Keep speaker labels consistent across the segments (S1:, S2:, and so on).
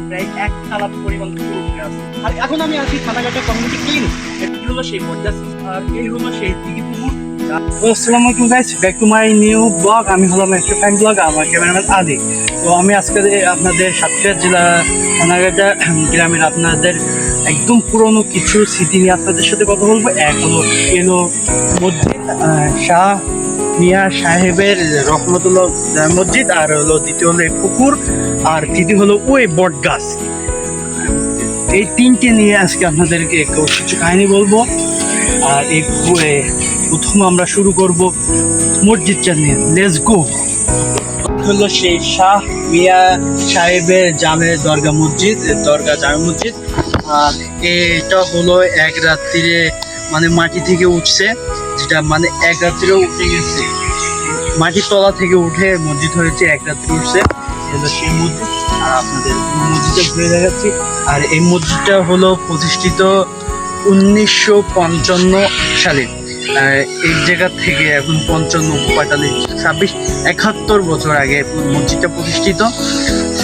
S1: প্রায় এক তালা পরিমাণ পুকুর আছে। আর এখন আমি আছি থানাঘাটা কমিউনিটি ক্লিনিক। এটি হলো সেই বরজাস আর এই হলো সেই দিঘি পুকুর। আসসালামু আলাইকুম guys, back to my new blog. আমি হলাম একটা ফাইন ব্লগ, আমার ক্যামেরাম্যান আদি। তো আমি আজকে আপনাদের সাতক্ষীরা জেলা থানাঘাটা গ্রামের আপনাদের একদম পুরনো কিছু স্মৃতি নিয়ে আপনাদের সাথে কথা বলবো। এক হলো এলো মসজিদ শাহ মিয়া সাহেবের রহমতুল্লাহ মসজিদ, আর হলো দ্বিতীয় হলো এই পুকুর, আর তৃতীয় হলো ওই বট গাছ। এই তিনটে নিয়ে আজকে আপনাদেরকে কিছু কাহিনী বলবো। আর এই প্রথম আমরা শুরু করব মসজিদটা নিয়ে। Let's go. হলো সেই শাহ মিয়া সাহেবের জামে দরগা মসজিদ, দরগা জামে মসজিদ। আর এটা হলো এক রাত্রিরে মানে মাটি থেকে উঠছে, যেটা মানে এক রাত্রিরে উঠে গেছে, মাটির তলা থেকে উঠে মসজিদ হয়েছে, এক রাত্রি উঠছে। হলো সেই মসজিদ। আর আপনাদের মসজিদটা ঘুরে দেখাচ্ছি। আর এই মসজিদটা হলো প্রতিষ্ঠিত 1955 সালে। এই জায়গা থেকে এখন 55, 45, 26, 71 বছর আগে মসজিদটা প্রতিষ্ঠিত।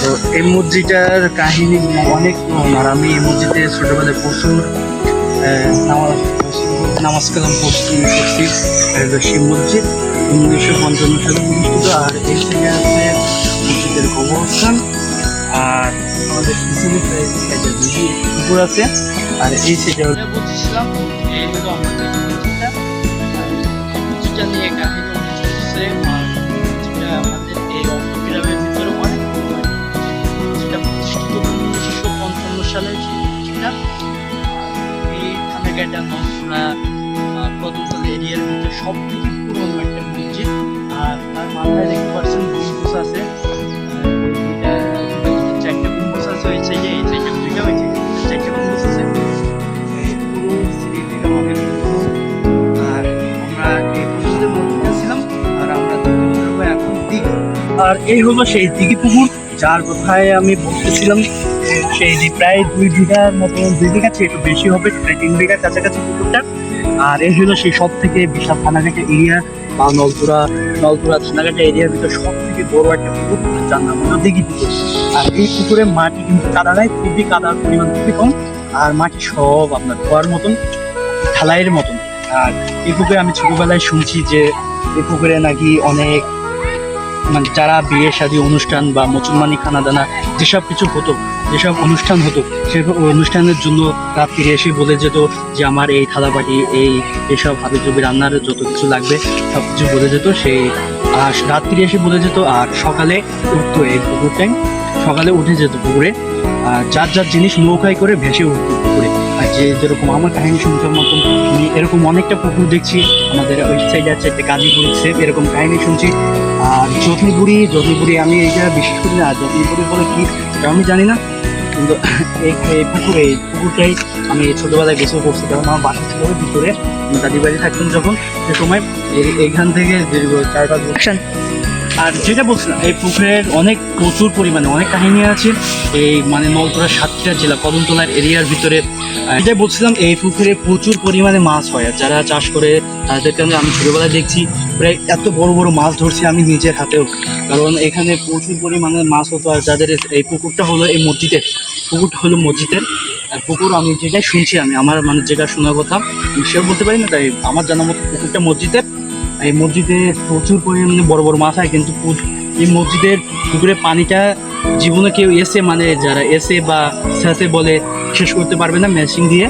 S1: তো এই মসজিদটার কাহিনী অনেক পুরনো। আর আমি এই মসজিদে ছোটবেলায় প্রচুর নামাজ কালাম করছি। সেই মসজিদ 1955 সালে প্রতিষ্ঠিত। আর এই থেকে আছে মসজিদের কবরস্থান। আর আমাদের পুকুর আছে। আর এই সাইডে বলছিলাম এই হলো আমাদের মসজিদটা। মসজিদটা নিয়ে কাহিনী চলছে। আর যেটা আমাদের এই গ্রামের ভিতরে অনেক যেটা প্রতিষ্ঠিত 1955 সালে সেটা এই থানাঘাটা নলছড়া কদমতলা এরিয়ার ভিতরে সব থেকে পুরনো একটা মসজিদ। আর তার মাথায় দেখতে পাচ্ছেন গম্বুজ আছে, চারটা গম্বুজ আছে ওই সাইডে, এই সাইডে দুইটা, ওই সাইডে চারটা গম্বুজ আছে। পুরো স্মৃতিটা আমাদের। আর আমরা এই পর্যন্ত মসজিদে ছিলাম। আর আমরা এখন দিঘি। আর এই হলো সেই দিঘি পুকুর, যার কথায় আমি বলতেছিলাম। সেই প্রায় 2 বিঘার মতো, 2 বিঘা চেয়ে একটু বেশি হবে, প্রায় 3 বিঘার কাছাকাছি পুকুরটা। আর এই হলো সেই সব থেকে বিশাল থানাঘাটা এরিয়া বা নলপুরা থানাঘাটা এরিয়ার ভিতরে সব থেকে বড় একটা পুকুর, যার নাম হলো দিঘি পুকুর। আর এই পুকুরের মাটি কিন্তু কাদা নাই, খুবই কাদার পরিমাণ খুবই কম। আর মাটি সব আপনার ধোয়ার মতন, ঢালাইয়ের মতন। আর এই পুকুরে আমি ছোটবেলায় শুনছি যে এই পুকুরে নাকি অনেক মানে যারা বিয়ে শাদী অনুষ্ঠান বা মুসলমানি খানাদানা যেসব কিছু হতো, যেসব অনুষ্ঠান হতো, সেই অনুষ্ঠানের জন্য রাত্রিরে এসে বলে যেত যে আমার এই থালাবাটি এইসব হাবিজাবি রান্নার যত কিছু লাগবে সব কিছু বলে যেত। সেই রাত্রি এসে বলে যেত। আর সকালে উঠতো এই পুকুরটাই, সকালে উঠে যেত পুকুরে। যার যার জিনিস নৌকায় করে ভেসে উঠতো পুকুরে। আর যেরকম আমার কাহিনী শুনতে মতন আমি এরকম অনেকটা পুকুর দেখছি। আমাদের ওই সাইডে আছে একটা গাজীপুর সেফ, এরকম কাহিনী শুনছি। আর যত্নপুরি আমি এইটা বিশেষ করি না। যত্নপুরি বলে কি আমি জানি না, কিন্তু এই পুকুরটাই আমি ছোটবেলায় বেশি করছি। কারণ আমার বাসা ছিল ভিতরে, দাদি বাড়ি থাকতাম যখন, সে সময় এইখান থেকে 4-5 বছর। আর যেটা বলছিলাম, এই পুকুরের প্রচুর পরিমাণে অনেক কাহিনী আছে। এই মানে নলপুরা সাতক্ষীরা জেলা কদমতলার এরিয়ার ভিতরে যেটা বলছিলাম, এই পুকুরে প্রচুর পরিমাণে মাছ হয়। আর যারা চাষ করে তাদেরকে আমি ছোটোবেলায় দেখছি প্রায় এত বড় বড় মাছ ধরছি আমি নিজের হাতেও, কারণ এখানে প্রচুর পরিমাণে মাছ হতো। আর যাদের এই পুকুরটা হলো এই মসজিদের, পুকুরটা হলো মসজিদের পুকুর। আমি যেটা শুনছি, আমার মানে যেটা শোনার কথা সেও বলতে পারি না, তাই আমার জানা মতো পুকুরটা মসজিদের। এই মসজিদে প্রচুর পরিমাণে বড় বড় মাছ হয়। কিন্তু এই মসজিদের পুকুরে পানিটা জীবনে কেউ এসে মানে যারা এসে বা শেষে বলে শেষ করতে পারবে না মেশিন দিয়ে।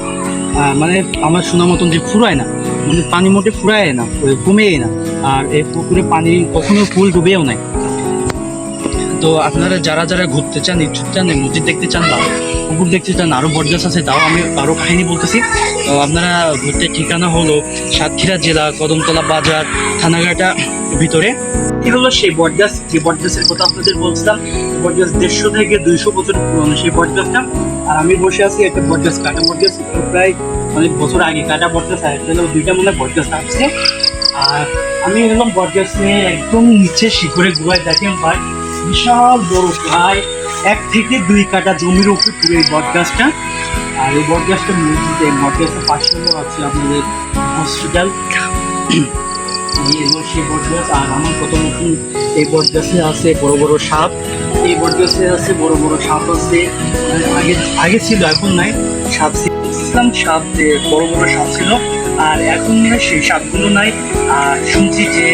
S1: মানে আমার শোনা মতন যে ফুরায় না, মানে পানি মোটে ফুরায় না, কমেই না। আর এই পুকুরে পানি কখনো ফুল ডুবেও নাই। তো আপনারা যারা ঘুরতে চান, ইচ্ছুক চান, মসজিদ দেখতে চান বা পুকুর দেখতে চান, আরও বরজাস আছে, তাও আমি আরও কাহিনী বলতেছি। তো আপনারা ঘুরতে ঠিকানা হলো সাতক্ষীরা জেলা কদমতলা বাজার থানাঘাটা ভিতরে। এই হলো সেই বটগাছ, যে বটগাছের কথা আপনাদের বলছিলাম। বটগাছ 150 থেকে 200 বছর পুরনো সেই বটগাছটা। আর আমি বসে আছি একটা বটগাছ, কাটা বটগাছ, প্রায় অনেক বছর আগে কাটা বটগাছ। আর দুইটা মনে হয় বটগাছ আসছে। আর আমি এলাম বটগাছ নিয়ে একদম নিচে শিখরে গুহায়। দেখেন ভাই, বিশাল বড়, প্রায় 1 থেকে 2 কাঠা জমির উপরে পুরো এই বটগাছটা। আর এই বটগাছটা মসজিদে, বটগাছটা পাশে আছে আপনাদের হসপিটাল। এই হলো সেই বটগাছ। আর আমার কত নতুন এই বটগাছে আছে বড় বড় সাপ। এই বটগাছে আছে বড় বড় সাপ আছে, আগে আগে ছিল এখন নাই, সাপ ইসলাম সাপ যে বড় বড় সাপ ছিল, আর এখন মনে হয় সেই সাপগুলো নাই। আর শুনছি যে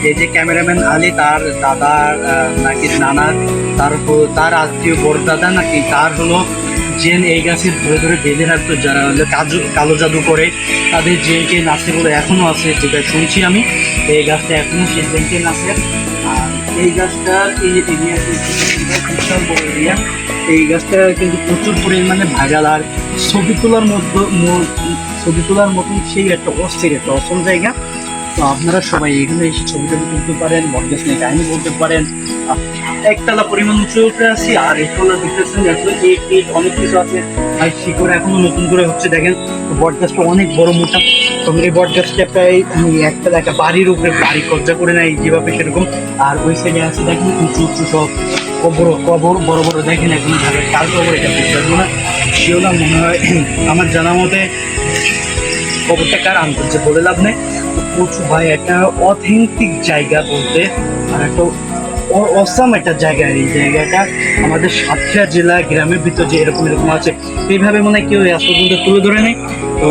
S1: এই যে ক্যামেরাম্যান আলী তার দাদার নাকি নানার, তার আত্মীয় বড় দাদা নাকি তার হলো জেন এই গাছে ধরে ধরে বেঁধে রাখতো, যারা হলো কালো জাদু করে তাদের জেনকে নাচে বলে এখনো আছে, যেটা শুনছি আমি। এই গাছটা এখনো সেই জেনকে নাচে। আর এই গাছটা এই এরিয়াতে বিশাল বড় এরিয়া, এই গাছটা কিন্তু প্রচুর পরিমাণে ভাইরাল। আর ছবি তোলার মতন সেই একটা অস্থির একটা অসম জায়গা। তো আপনারা সবাই এখানে এসে ছবি টবি তুলতে পারেন, বটগাছ নিয়ে কাহিনী বলতে পারেন। একতলা পরিমাণ উঁচু উঠে আসি, আর এগুলো দেখতেছেন অনেক কিছু আছে, আর শিকড় এখনো নতুন করে হচ্ছে। দেখেন বটগাছটা অনেক বড় মোটা, তো এই বটগাছটা প্রায় একটা বাড়ির উপরে বাড়ি কবজা করে নেয় যেভাবে সেরকম। আর ওই সাইডে আছে দেখেন উঁচু উঁচু সব কবর বড় বড়, দেখেন এখন কাল কবর, এটা বুঝতে না সেও না মনে হয় আমার জানা মতে কবরটা কার আনতে বলে লাভ নেই। প্রচুর ভাই একটা অথেন্টিক জায়গা বলতে, আর একটা অসাম একটা জায়গা। এই জায়গাটা আমাদের সাতক্ষীরা জেলা গ্রামের ভিতর যে এরকম আছে, এইভাবে মনে হয় কেউ আজ পর্যন্ত তুলে ধরে নেই। তো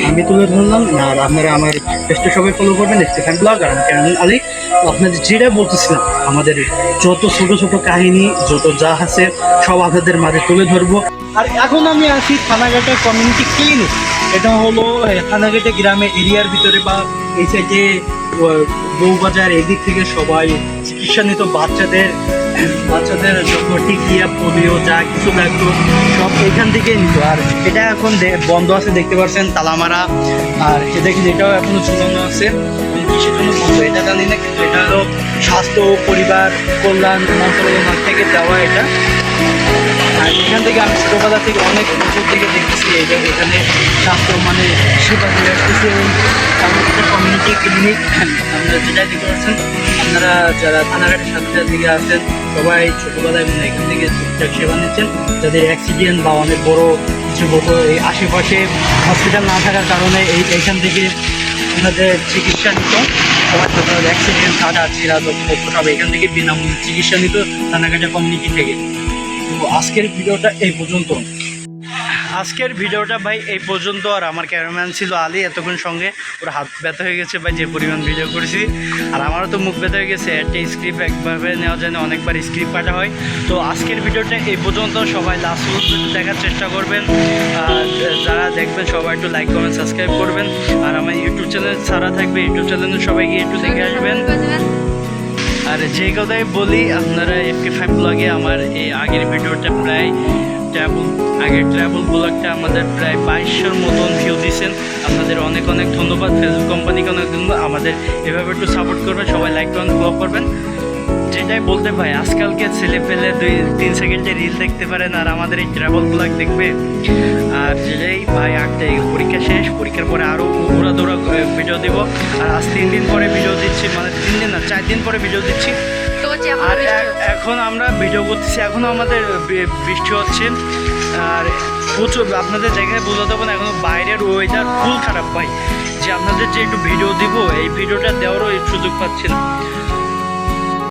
S1: আমি তুলে ধরলাম, আর আপনারা আমার পেজটা সবাই ফলো করবেন, স্টিফেন ব্লগ আর আমি ক্যামেরাম্যান আলী। তো আপনাদের যেটা বলতেছিলাম, আমাদের যত ছোট ছোট কাহিনী যত যা আছে সব আপনাদের মাঝে তুলে ধরবো। আর এখন আমি আছি থানাঘাটা কমিউনিটি ক্লিনিক। এটা হলো থানাঘাটা গ্রামের এরিয়ার ভিতরে, বা এই সাইডে বউবাজার এদিক থেকে সবাই চিকিৎসা নিত বাচ্চাদের যখন টিকিয়া পোলিও যা কিছু লাগতো সব এখান থেকে নিত। আর এটা এখন বন্ধ আছে, দেখতে পাচ্ছেন তালামারা। আর দেখেন এটাও এখনো ঝুলানো আছে, কিসের জন্য বন্ধ এটা জানি না, কিন্তু এটা হলো স্বাস্থ্য ও পরিবার কল্যাণ মন্ত্রণালয় থেকে দেওয়া এটা। আর এখান থেকে আমি ছোটোবেলা থেকে অনেক বছর থেকে দেখতেছি এখানে স্বাস্থ্য মানে সেবা দিয়ে আসতেছে। একটা কমিউনিটি ক্লিনিক আপনারা যেটা দেখতে পাচ্ছেন, আপনারা যারা থানাঘাটের সাথে দিকে আছেন সবাই ছোটোবেলায় মানে এখান থেকে ঠিকঠাক সেবা নিচ্ছেন। যাদের অ্যাক্সিডেন্ট বা অনেক বড় কিছু বড় এই আশেপাশে হসপিটাল না থাকার কারণে এইখান থেকে আপনাদের চিকিৎসা নিত। সবাই অ্যাক্সিডেন্ট কাটা চিরা সব এখান থেকে বিনামূল্যে চিকিৎসা নিত থানাঘাটা কমিউনিটি থেকে। তো আজকের ভিডিওটা ভাই এই পর্যন্ত। আর আমার ক্যামেরাম্যান ছিল আলী, এতক্ষণ সঙ্গে ওর হাত ব্যথা হয়ে গেছে ভাই, যে পরিমাণ ভিডিও করেছি। আর আমারও তো মুখ ব্যথা হয়ে গেছে, একটা স্ক্রিপ্ট একভাবে নেওয়া যায় না, অনেকবার স্ক্রিপ্ট কাটা হয়। তো আজকের ভিডিওটা এই পর্যন্ত, সবাই লাস্ট পর্যন্ত দেখার চেষ্টা করবেন। আর যারা দেখবেন সবাই একটু লাইক কমেন্ট সাবস্ক্রাইব করবেন। আর আমার ইউটিউব চ্যানেল ছাড়া থাকবে, ইউটিউব চ্যানেলে সবাই গিয়ে একটু দেখে আসবেন। আর যে কথাই বলি, আপনারা FK5 ব্লগে আমার এই আগের ভিডিওটা প্রায় ট্রাভেল ব্লগটা আমাদের প্রায় 2200 মতন ভিউ দিয়েছেন। আপনাদের অনেক অনেক ধন্যবাদ, ফেসবুক কোম্পানিকে অনেক ধন্যবাদ। আমাদের এভাবে একটু সাপোর্ট করবেন, সবাই লাইক কমেন্ট ফলো করবেন। যেটাই বলতে ভাই, আজকালকে ছেলে পেলে 2-3 সেকেন্ডে রিল দেখতে পারেন, আর আমাদের এই ট্রাভেল ব্লগ দেখবে। আর যেটাই ভাই পরীক্ষা শেষ, পরীক্ষার পরে আরও দৌড়া ভিডিও দেব। আর আজ 3 দিন পরে ভিডিও দিচ্ছি, মানে 3 দিন না 4 দিন পরে ভিডিও দিচ্ছি। আর এখন আমরা ভিডিও করতেছি, এখনও আমাদের বৃষ্টি হচ্ছে। আর প্রচুর আপনাদের জায়গায় বোঝাতে হবে না, এখনও বাইরের ওয়েদার ফুল খারাপ ভাই, যে আপনাদের যে একটু ভিডিও দিব, এই ভিডিওটা দেওয়ারও সুযোগ পাচ্ছি না।